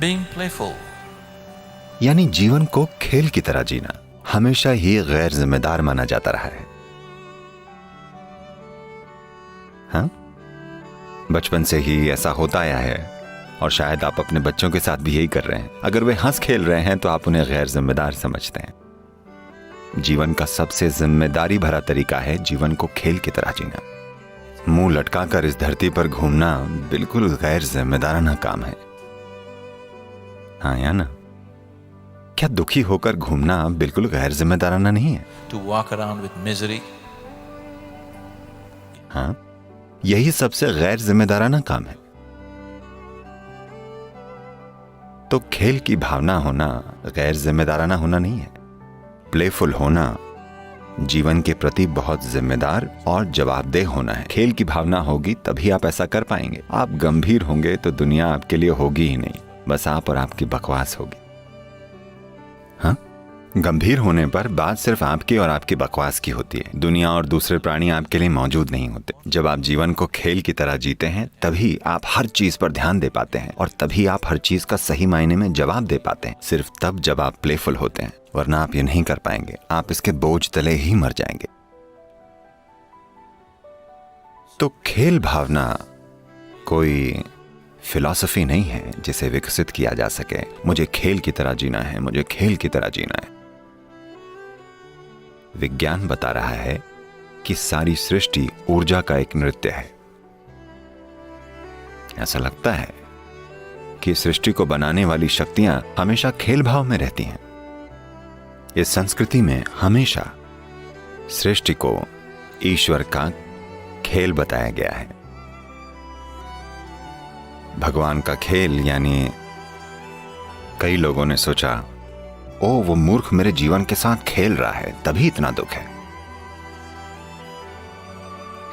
being playful. यानी जीवन को खेल की तरह जीना हमेशा ही गैर जिम्मेदार माना जाता रहा है। हाँ, बचपन से ही ऐसा होता आया है और शायद आप अपने बच्चों के साथ भी यही कर रहे हैं। अगर वे हंस खेल रहे हैं तो आप उन्हें गैर जिम्मेदार समझते हैं। जीवन का सबसे जिम्मेदारी भरा तरीका है जीवन को खेल की तरह जीना। मुंह लटकाकर इस धरती पर घूमना बिल्कुल गैर जिम्मेदाराना काम है। हाँ या ना? क्या दुखी होकर घूमना बिल्कुल गैर जिम्मेदाराना नहीं है? To walk around with misery. हाँ, यही सबसे गैर जिम्मेदाराना काम है। तो खेल की भावना होना गैर जिम्मेदाराना होना नहीं है। प्लेफुल होना जीवन के प्रति बहुत जिम्मेदार और जवाबदेह होना है। खेल की भावना होगी तभी आप ऐसा कर पाएंगे। आप गंभीर होंगे तो दुनिया आपके लिए होगी ही नहीं, बस आप और आपकी बकवास होगी। हाँ, गंभीर होने पर बात सिर्फ आपकी और आपकी बकवास की होती है। दुनिया और दूसरे प्राणी आपके लिए मौजूद नहीं होते। जब आप जीवन को खेल की तरह जीते हैं तभी आप हर चीज पर ध्यान दे पाते हैं और तभी आप हर चीज का सही मायने में जवाब दे पाते हैं। सिर्फ तब जब आप प्लेफुल होते हैं, वरना आप ये नहीं कर पाएंगे। आप इसके बोझ तले ही मर जाएंगे। तो खेल भावना कोई फिलॉसफी नहीं है जिसे विकसित किया जा सके। मुझे खेल की तरह जीना है, मुझे खेल की तरह जीना है। विज्ञान बता रहा है कि सारी सृष्टि ऊर्जा का एक नृत्य है। ऐसा लगता है कि सृष्टि को बनाने वाली शक्तियां हमेशा खेल भाव में रहती हैं। इस संस्कृति में हमेशा सृष्टि को ईश्वर का खेल बताया गया है। भगवान का खेल यानी कई लोगों ने सोचा, ओ वो मूर्ख मेरे जीवन के साथ खेल रहा है तभी इतना दुख है।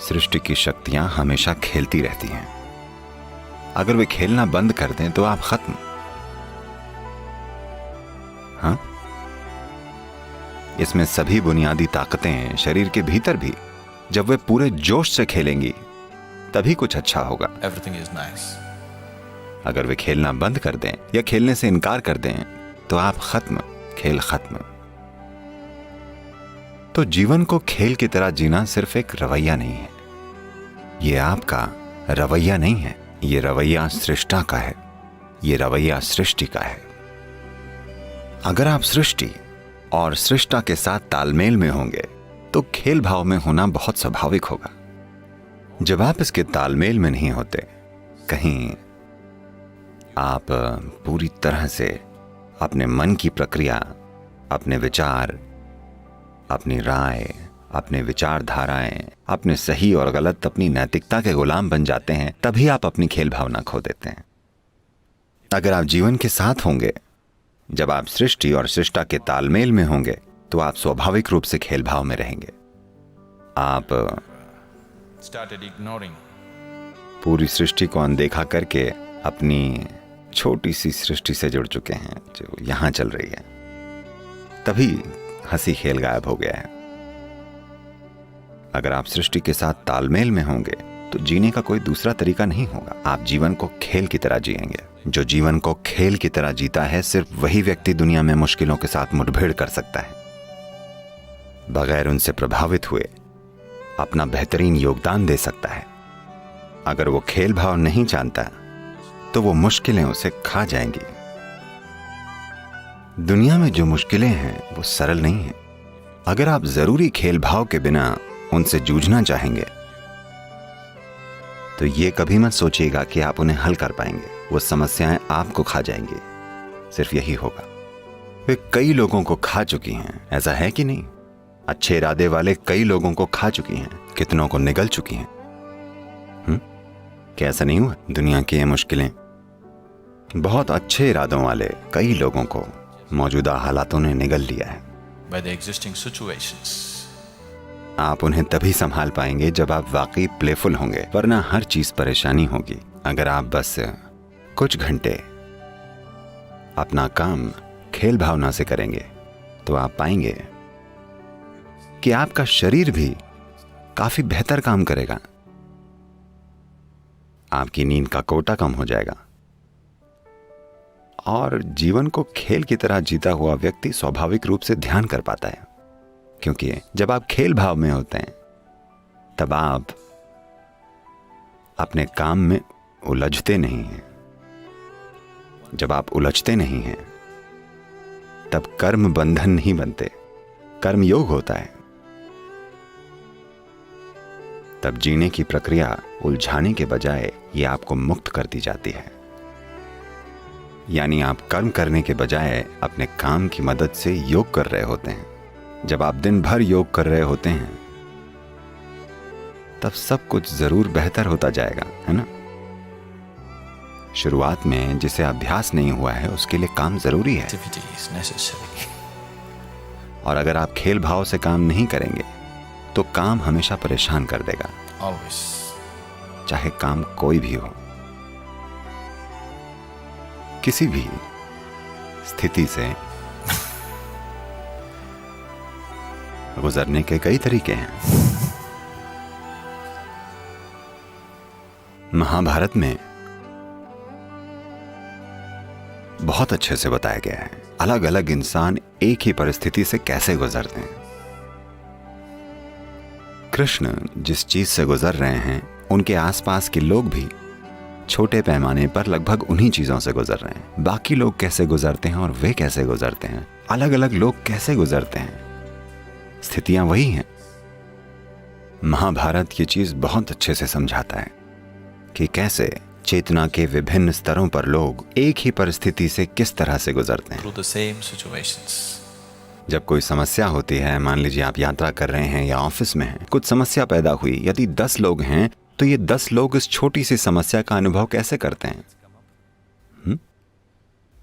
सृष्टि की शक्तियां हमेशा खेलती रहती हैं। अगर वे खेलना बंद कर दें तो आप खत्म। हाँ, इसमें सभी बुनियादी ताकतें शरीर के भीतर भी जब वे पूरे जोश से खेलेंगी तभी कुछ अच्छा होगा। Everything is nice. अगर वे खेलना बंद कर दें या खेलने से इनकार कर दें तो आप खत्म, खेल खत्म। तो जीवन को खेल की तरह जीना सिर्फ एक रवैया नहीं है। ये आपका रवैया नहीं है, ये रवैया सृष्टा का है, ये रवैया सृष्टि का है। अगर आप सृष्टि और सृष्टा के साथ तालमेल में होंगे तो खेल भाव में होना बहुत स्वाभाविक होगा। जब आप इसके तालमेल में नहीं होते, कहीं आप पूरी तरह से अपने मन की प्रक्रिया, अपने विचार, अपनी राय, अपने विचारधाराएं, अपने सही और गलत, अपनी नैतिकता के गुलाम बन जाते हैं, तभी आप अपनी खेल भावना खो देते हैं। अगर आप जीवन के साथ होंगे, जब आप सृष्टि और सृष्टा के तालमेल में होंगे, तो आप स्वाभाविक रूप से खेल भाव में रहेंगे। आप Started ignoring. पूरी सृष्टि को अनदेखा करके अपनी छोटी सी सृष्टि से जुड़ चुके हैं जो यहां चल रही है। तभी हंसी खेल गायब हो गया है। अगर आप सृष्टि के साथ तालमेल में होंगे तो जीने का कोई दूसरा तरीका नहीं होगा। आप जीवन को खेल की तरह जिएंगे। जो जीवन को खेल की तरह जीता है, सिर्फ वही व्यक्ति दुनिया में मुश्किलों के साथ मुठभेड़ कर सकता है, बगैर उनसे प्रभावित हुए अपना बेहतरीन योगदान दे सकता है। अगर वो खेल भाव नहीं जानता तो वो मुश्किलें उसे खा जाएंगी। दुनिया में जो मुश्किलें हैं वो सरल नहीं हैं। अगर आप जरूरी खेल भाव के बिना उनसे जूझना चाहेंगे तो ये कभी मत सोचिएगा कि आप उन्हें हल कर पाएंगे। वो समस्याएं आपको खा जाएंगी। सिर्फ यही होगा। वे कई लोगों को खा चुकी हैं, ऐसा है कि नहीं? अच्छे इरादे वाले कई लोगों को खा चुकी हैं, कितनों को निगल चुकी हैं। क्या ऐसा नहीं हुआ? दुनिया की ये मुश्किलें बहुत अच्छे इरादों वाले कई लोगों को मौजूदा हालातों ने निगल लिया है। By the existing situations. आप उन्हें तभी संभाल पाएंगे जब आप वाकई प्लेफुल होंगे, वरना हर चीज परेशानी होगी। अगर आप बस कुछ घंटे अपना काम खेल भावना से करेंगे तो आप पाएंगे कि आपका शरीर भी काफी बेहतर काम करेगा। आपकी नींद का कोटा कम हो जाएगा और जीवन को खेल की तरह जीता हुआ व्यक्ति स्वाभाविक रूप से ध्यान कर पाता है, क्योंकि जब आप खेल भाव में होते हैं तब आप अपने काम में उलझते नहीं हैं। जब आप उलझते नहीं हैं तब कर्म बंधन नहीं बनते, कर्म योग होता है। तब जीने की प्रक्रिया उलझाने के बजाय ये आपको मुक्त कर दी जाती है। यानी आप कर्म करने के बजाय अपने काम की मदद से योग कर रहे होते हैं। जब आप दिन भर योग कर रहे होते हैं तब सब कुछ जरूर बेहतर होता जाएगा, है ना। शुरुआत में जिसे अभ्यास नहीं हुआ है उसके लिए काम जरूरी है। Activity is necessary. और अगर आप खेल भाव से काम नहीं करेंगे तो काम हमेशा परेशान कर देगा, Always. चाहे काम कोई भी हो। किसी भी स्थिति से गुजरने के कई तरीके हैं। महाभारत में बहुत अच्छे से बताया गया है अलग अलग इंसान एक ही परिस्थिति से कैसे गुजरते हैं। कृष्ण जिस चीज से गुजर रहे हैं उनके आसपास के लोग भी छोटे पैमाने पर लगभग उन्हीं चीजों से गुजर रहे हैं। बाकी लोग कैसे गुजरते हैं और वे कैसे गुजरते हैं, अलग अलग लोग कैसे गुजरते हैं, स्थितियां वही हैं। महाभारत ये चीज बहुत अच्छे से समझाता है कि कैसे चेतना के विभिन्न स्तरों पर लोग एक ही परिस्थिति से किस तरह से गुजरते हैं। Through the same situations. जब कोई समस्या होती है, मान लीजिए आप यात्रा कर रहे हैं या ऑफिस में हैं, कुछ समस्या पैदा हुई, यदि 10 लोग हैं तो ये 10 लोग इस छोटी सी समस्या का अनुभव कैसे करते हैं?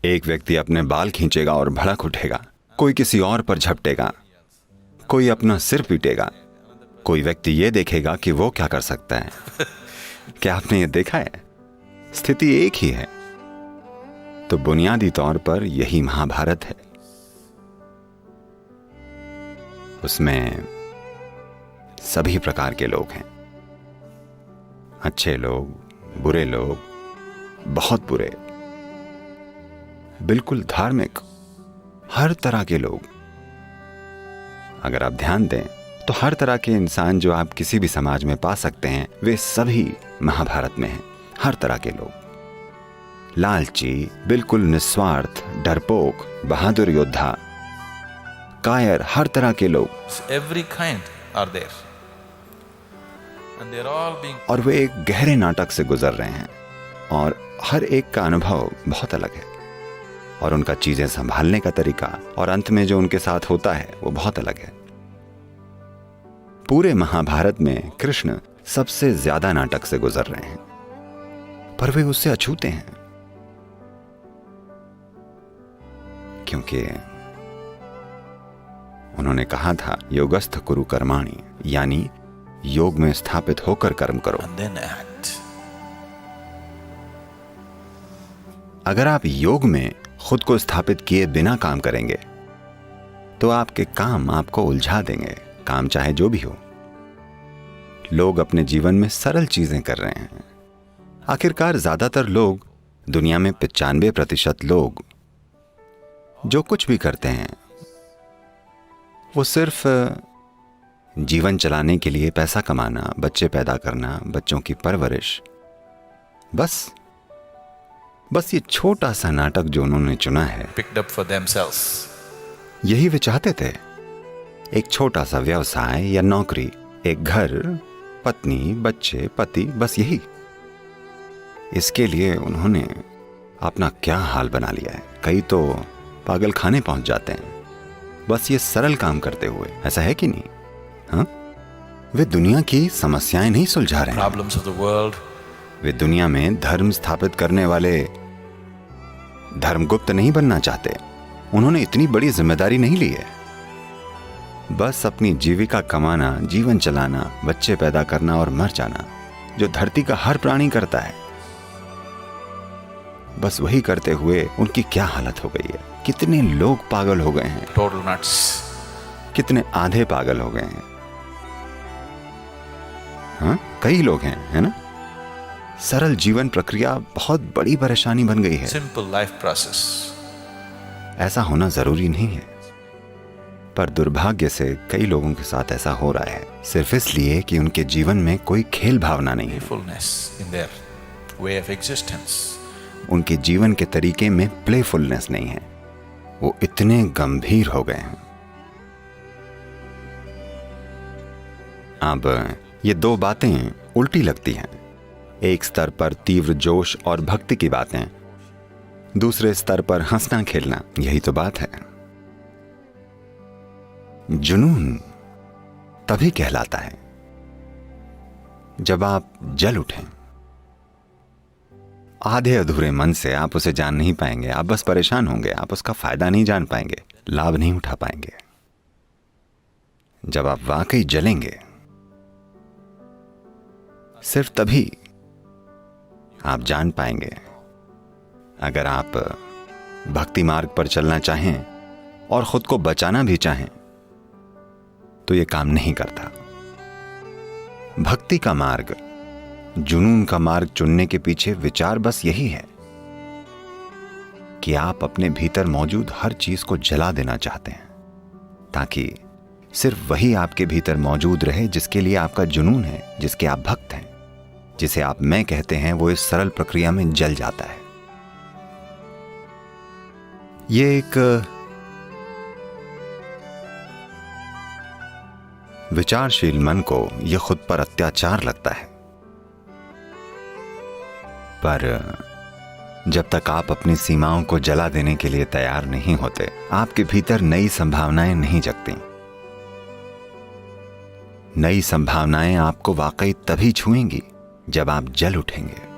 एक व्यक्ति अपने बाल खींचेगा और भड़क उठेगा, कोई किसी और पर झपटेगा, कोई अपना सिर पीटेगा, कोई व्यक्ति ये देखेगा कि वो क्या कर सकता है। क्या आपने ये देखा है? स्थिति एक ही है। तो बुनियादी तौर पर यही महाभारत है। उसमें सभी प्रकार के लोग हैं, अच्छे लोग, बुरे लोग, बहुत बुरे, बिल्कुल धार्मिक, हर तरह के लोग। अगर आप ध्यान दें तो हर तरह के इंसान जो आप किसी भी समाज में पा सकते हैं वे सभी महाभारत में हैं। हर तरह के लोग, लालची, बिल्कुल निस्वार्थ, डरपोक, बहादुर योद्धा, कायर, हर तरह के लोग। Every kind are there. And they're all being और वे एक गहरे नाटक से गुजर रहे हैं और हर एक का अनुभव बहुत अलग है और उनका चीजें संभालने का तरीका और अंत में जो उनके साथ होता है वो बहुत अलग है। पूरे महाभारत में कृष्ण सबसे ज्यादा नाटक से गुजर रहे हैं, पर वे उससे अछूते हैं, क्योंकि उन्होंने कहा था योगस्थ कुरु कर्माणि, यानी योग में स्थापित होकर कर्म करो। and then act. अगर आप योग में खुद को स्थापित किए बिना काम करेंगे तो आपके काम आपको उलझा देंगे, काम चाहे जो भी हो। लोग अपने जीवन में सरल चीजें कर रहे हैं। आखिरकार ज्यादातर लोग, दुनिया में 95% लोग जो कुछ भी करते हैं वो सिर्फ जीवन चलाने के लिए पैसा कमाना, बच्चे पैदा करना, बच्चों की परवरिश, बस ये छोटा सा नाटक जो उन्होंने चुना है, Picked up for themselves. यही वे चाहते थे। एक छोटा सा व्यवसाय या नौकरी, एक घर, पत्नी, बच्चे, पति, बस यही। इसके लिए उन्होंने अपना क्या हाल बना लिया है। कई तो पागल खाने पहुंच जाते हैं बस ये सरल काम करते हुए। ऐसा है कि नहीं? हाँ, वे दुनिया की समस्याएं नहीं सुलझा रहे हैं। Problems of the world. वे दुनिया में धर्म स्थापित करने वाले धर्मगुप्त नहीं बनना चाहते। उन्होंने इतनी बड़ी जिम्मेदारी नहीं ली है। बस अपनी जीविका कमाना, जीवन चलाना, बच्चे पैदा करना और मर जाना, जो धरती का हर प्राणी करता है। बस वही करते हुए उनकी क्या हालत हो गई है। कितने लोग पागल हो गए हैं, Total nuts. कितने आधे पागल हो गए हैं। हाँ, कई लोग हैं, है ना। सरल जीवन प्रक्रिया बहुत बड़ी परेशानी बन गई है। Simple life process. ऐसा होना जरूरी नहीं है, पर दुर्भाग्य से कई लोगों के साथ ऐसा हो रहा है, सिर्फ इसलिए कि उनके जीवन में कोई खेल भावना नहीं है। Playfulness in their way of existence. उनके जीवन के तरीके में प्लेफुलनेस नहीं है, वो इतने गंभीर हो गए हैं। अब ये दो बातें उल्टी लगती हैं। एक स्तर पर तीव्र जोश और भक्ति की बातें, दूसरे स्तर पर हंसना खेलना, यही तो बात है। जुनून तभी कहलाता है जब आप जल उठें। आधे अधूरे मन से आप उसे जान नहीं पाएंगे, आप बस परेशान होंगे, आप उसका फायदा नहीं जान पाएंगे, लाभ नहीं उठा पाएंगे। जब आप वाकई जलेंगे, सिर्फ तभी आप जान पाएंगे। अगर आप भक्ति मार्ग पर चलना चाहें और खुद को बचाना भी चाहें तो यह काम नहीं करता। भक्ति का मार्ग, जुनून का मार्ग चुनने के पीछे विचार बस यही है कि आप अपने भीतर मौजूद हर चीज को जला देना चाहते हैं, ताकि सिर्फ वही आपके भीतर मौजूद रहे जिसके लिए आपका जुनून है, जिसके आप भक्त हैं, जिसे आप मैं कहते हैं, वो इस सरल प्रक्रिया में जल जाता है। ये एक विचारशील मन को यह खुद पर अत्याचार लगता है, पर जब तक आप अपनी सीमाओं को जला देने के लिए तैयार नहीं होते, आपके भीतर नई संभावनाएं नहीं जगती। नई संभावनाएं आपको वाकई तभी छुएंगी जब आप जल उठेंगे।